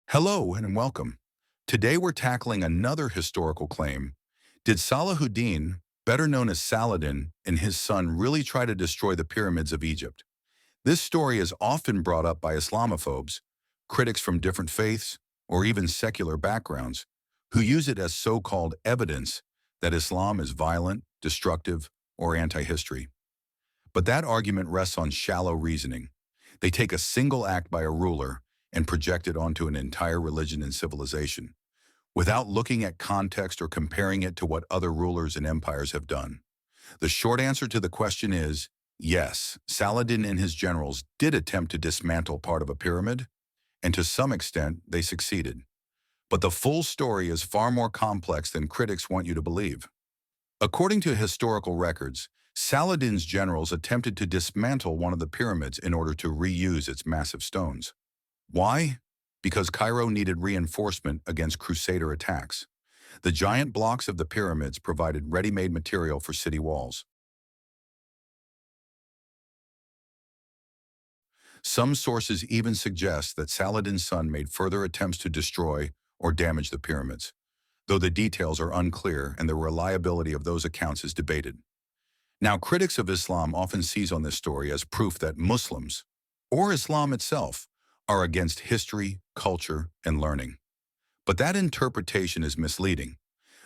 Hello and welcome. Today we're tackling another historical claim. Did Salahuddin, better known as Saladin, and his son really try to destroy the pyramids of Egypt? This story is often brought up by Islamophobes, critics from different faiths, or even secular backgrounds, who use it as so-called evidence that Islam is violent, destructive, or anti-history. But that argument rests on shallow reasoning. They take a single act by a ruler and project it onto an entire religion and civilization, without looking at context or comparing it to what other rulers and empires have done. The short answer to the question is, yes, Saladin and his generals did attempt to dismantle part of a pyramid, and to some extent, they succeeded. But the full story is far more complex than critics want you to believe. According to historical records, Saladin's generals attempted to dismantle one of the pyramids in order to reuse its massive stones. Why? Because Cairo needed reinforcement against Crusader attacks. The giant blocks of the pyramids provided ready-made material for city walls. Some sources even suggest that Saladin's son made further attempts to destroy or damage the pyramids, though the details are unclear and the reliability of those accounts is debated. Now, critics of Islam often seize on this story as proof that Muslims, or Islam itself, are against history, culture, and learning. But that interpretation is misleading.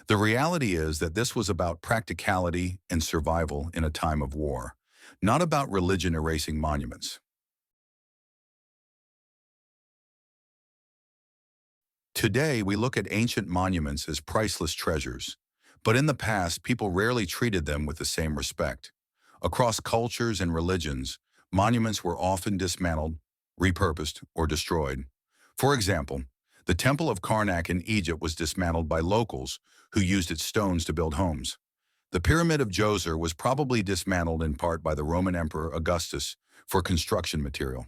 The reality is that this was about practicality and survival in a time of war, not about religion erasing monuments. Today, we look at ancient monuments as priceless treasures, but in the past, people rarely treated them with the same respect. Across cultures and religions, monuments were often dismantled, repurposed, or destroyed. For example, the Temple of Karnak in Egypt was dismantled by locals who used its stones to build homes. The Pyramid of Djoser was probably dismantled in part by the Roman Emperor Augustus for construction material.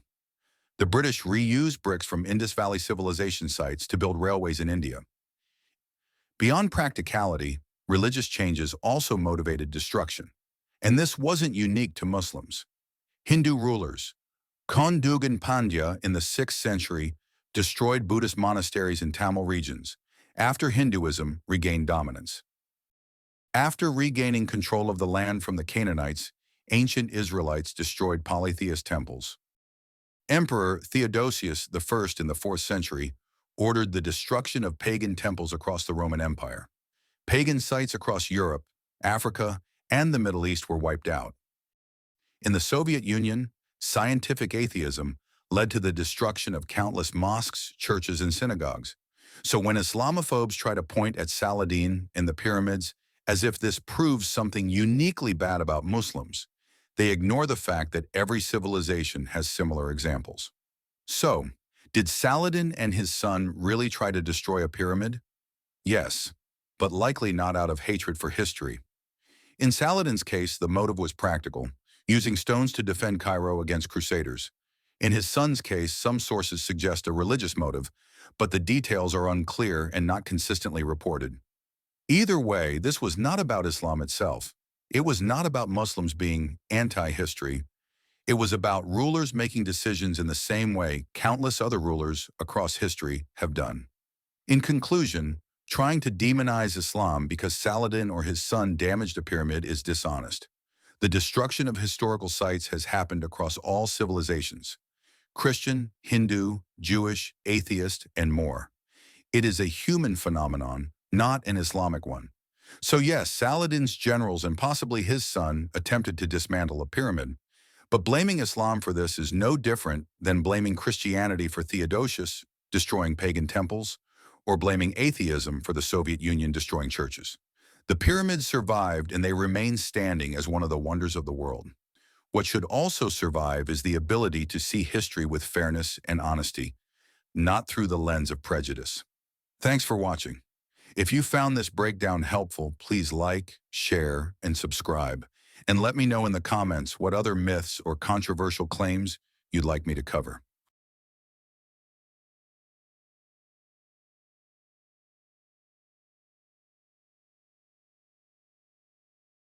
The British reused bricks from Indus Valley civilization sites to build railways in India. Beyond practicality, religious changes also motivated destruction. And this wasn't unique to Muslims. Hindu rulers, Kondugan Pandya in the 6th century, destroyed Buddhist monasteries in Tamil regions after Hinduism regained dominance. After regaining control of the land from the Canaanites, ancient Israelites destroyed polytheist temples. Emperor Theodosius I in the 4th century ordered the destruction of pagan temples across the Roman Empire. Pagan sites across Europe, Africa, and the Middle East were wiped out. In the Soviet Union, scientific atheism led to the destruction of countless mosques, churches, and synagogues. So when Islamophobes try to point at Saladin and the pyramids as if this proves something uniquely bad about Muslims, they ignore the fact that every civilization has similar examples. So, did Saladin and his son really try to destroy a pyramid? Yes, but likely not out of hatred for history. In Saladin's case, the motive was practical, using stones to defend Cairo against Crusaders. In his son's case, some sources suggest a religious motive, but the details are unclear and not consistently reported. Either way, this was not about Islam itself. It was not about Muslims being anti-history. It was about rulers making decisions in the same way countless other rulers across history have done. In conclusion, trying to demonize Islam because Saladin or his son damaged a pyramid is dishonest. The destruction of historical sites has happened across all civilizations: Christian, Hindu, Jewish, atheist, and more. It is a human phenomenon, not an Islamic one. So yes, Saladin's generals and possibly his son attempted to dismantle a pyramid, but blaming Islam for this is no different than blaming Christianity for Theodosius destroying pagan temples, or blaming atheism for the Soviet Union destroying churches. The pyramids survived and they remain standing as one of the wonders of the world. What should also survive is the ability to see history with fairness and honesty, not through the lens of prejudice. Thanks for watching. If you found this breakdown helpful, please like, share, and subscribe. And let me know in the comments what other myths or controversial claims you'd like me to cover.